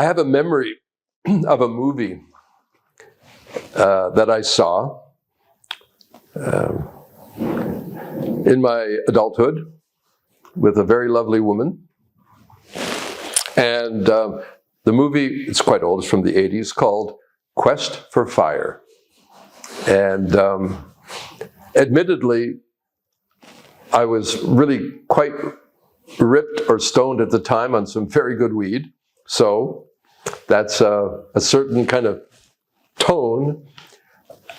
I have a memory of a movie that I saw in my adulthood with a very lovely woman. And the movie, it's quite old, it's from the 80s, called Quest for Fire. And admittedly, I was really quite ripped or stoned at the time on some very good weed. So that's a certain kind of tone.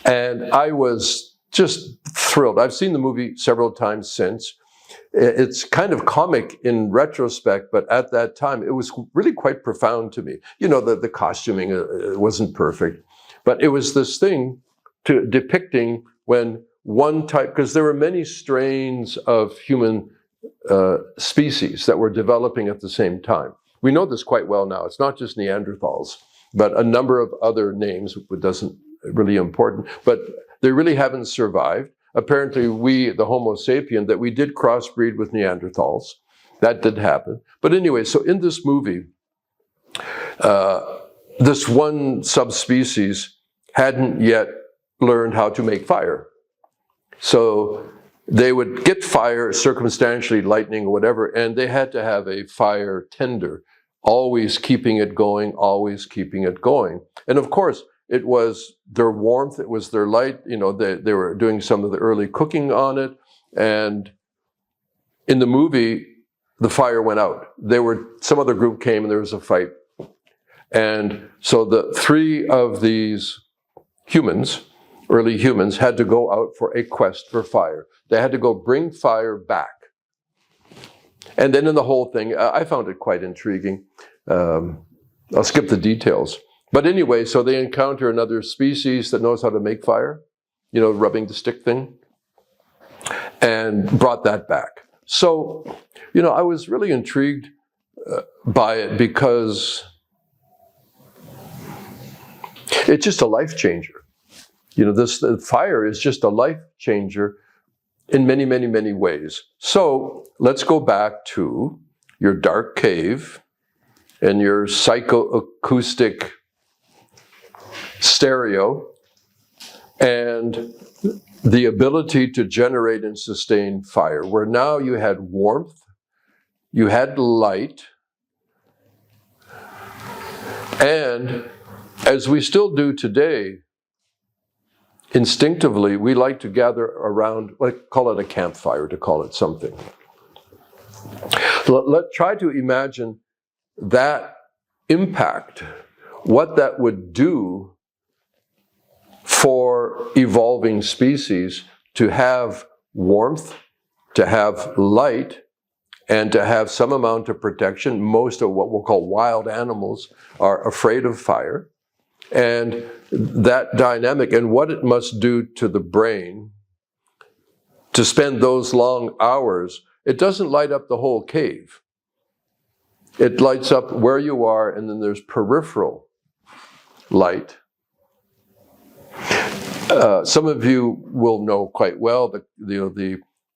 And I was just thrilled. I've seen the movie several times since. It's kind of comic in retrospect, but at that time, it was really quite profound to me. You know, the costuming wasn't perfect, but it was this thing depicting when one type, because there were many strains of human species that were developing at the same time. We know this quite well now. It's not just Neanderthals, but a number of other names, it doesn't really important, but they really haven't survived. Apparently we, the Homo sapien, that we did crossbreed with Neanderthals. That did happen. But anyway, so in this movie, this one subspecies hadn't yet learned how to make fire. So they would get fire circumstantially, lightning or whatever, and they had to have a fire tender, always keeping it going, always keeping it going. And of course, it was their warmth, it was their light, you know, they were doing some of the early cooking on it. And in the movie, the fire went out. Some other group came and there was a fight. And so the three of these humans, early humans, had to go out for a quest for fire. They had to go bring fire back. And then in the whole thing, I found it quite intriguing. I'll skip the details. But anyway, so they encounter another species that knows how to make fire, you know, rubbing the stick thing, and brought that back. So, you know, I was really intrigued by it because it's just a life changer. You know, the fire is just a life changer in many, many, many ways. So let's go back to your dark cave and your psychoacoustic stereo and the ability to generate and sustain fire, where now you had warmth, you had light, and as we still do today, instinctively, we like to gather around, call it a campfire, to call it something. Let's try to imagine that impact, what that would do for evolving species to have warmth, to have light, and to have some amount of protection. Most of what we'll call wild animals are afraid of fire. And that dynamic and what it must do to the brain to spend those long hours, it doesn't light up the whole cave. It lights up where you are, and then there's peripheral light. Some of you will know quite well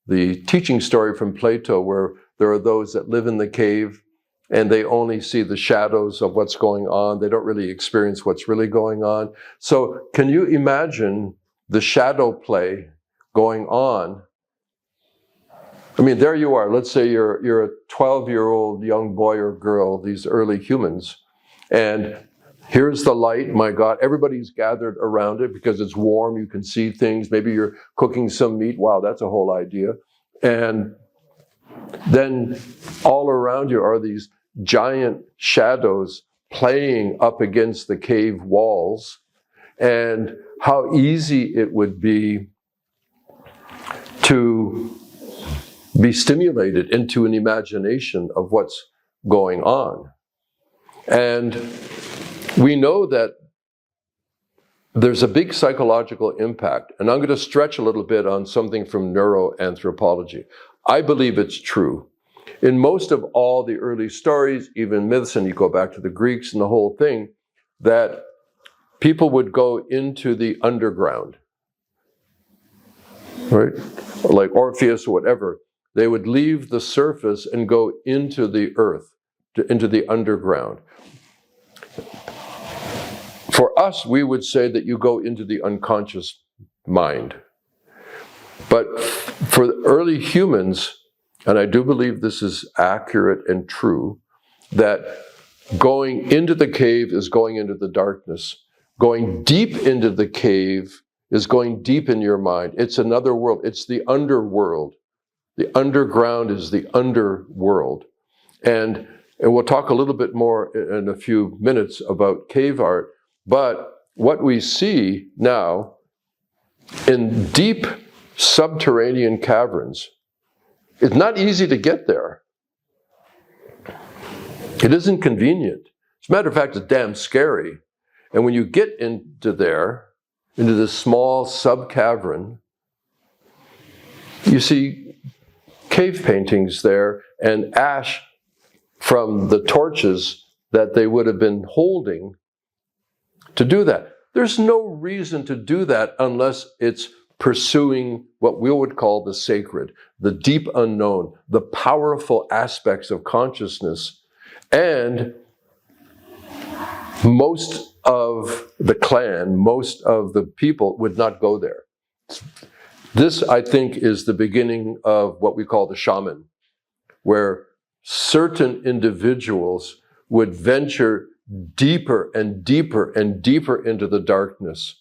the teaching story from Plato, where there are those that live in the cave and they only see the shadows of what's going on. They don't really experience what's really going on. So can you imagine the shadow play going on? I mean, there you are. Let's say you're a 12-year-old young boy or girl, these early humans, and here's the light, my God, everybody's gathered around it because it's warm, you can see things, maybe you're cooking some meat, wow, that's a whole idea. And then all around you are these giant shadows playing up against the cave walls, and how easy it would be to be stimulated into an imagination of what's going on. And we know that there's a big psychological impact, and I'm going to stretch a little bit on something from neuroanthropology. I believe it's true. In most of all the early stories, even myths, and you go back to the Greeks and the whole thing, that people would go into the underground, right? Like Orpheus or whatever. They would leave the surface and go into the earth, into the underground. For us, we would say that you go into the unconscious mind. But for the early humans, and I do believe this is accurate and true, that going into the cave is going into the darkness. Going deep into the cave is going deep in your mind. It's another world. It's the underworld. The underground is the underworld. And we'll talk a little bit more in a few minutes about cave art. But what we see now in deep subterranean caverns, it's not easy to get there. It isn't convenient. As a matter of fact, it's damn scary. And when you get into there, into this small sub-cavern, you see cave paintings there and ash from the torches that they would have been holding to do that. There's no reason to do that unless it's pursuing what we would call the sacred, the deep unknown, the powerful aspects of consciousness. And most of the clan, most of the people would not go there. This, I think, is the beginning of what we call the shaman, where certain individuals would venture deeper and deeper and deeper into the darkness,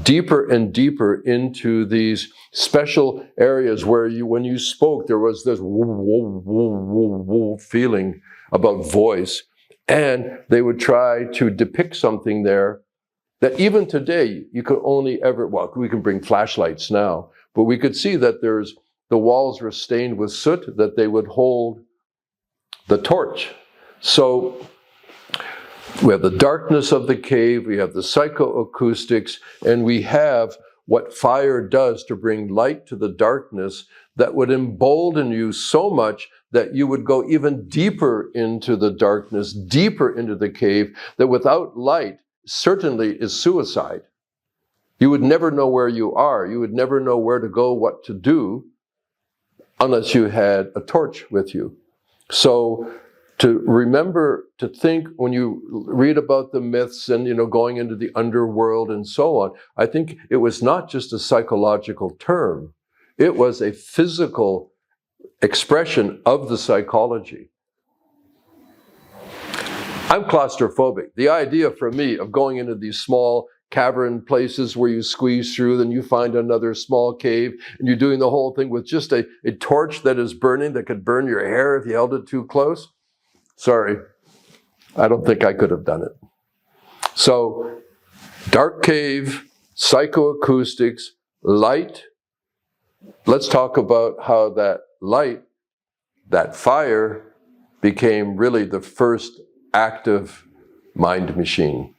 deeper and deeper into these special areas where when you spoke, there was this woo, woo, woo, woo, woo feeling about voice. And they would try to depict something there that even today you could only ever, well, we can bring flashlights now, but we could see that the walls were stained with soot, that they would hold the torch. So we have the darkness of the cave, we have the psychoacoustics, and we have what fire does to bring light to the darkness that would embolden you so much that you would go even deeper into the darkness, deeper into the cave, that without light certainly is suicide. You would never know where you are. You would never know where to go, what to do, unless you had a torch with you. So to remember, to think when you read about the myths and, going into the underworld and so on, I think it was not just a psychological term. It was a physical expression of the psychology. I'm claustrophobic. The idea for me of going into these small cavern places where you squeeze through, then you find another small cave, and you're doing the whole thing with just a torch that is burning, that could burn your hair if you held it too close. Sorry, I don't think I could have done it. So, dark cave, psychoacoustics, light. Let's talk about how that light, that fire, became really the first active mind machine.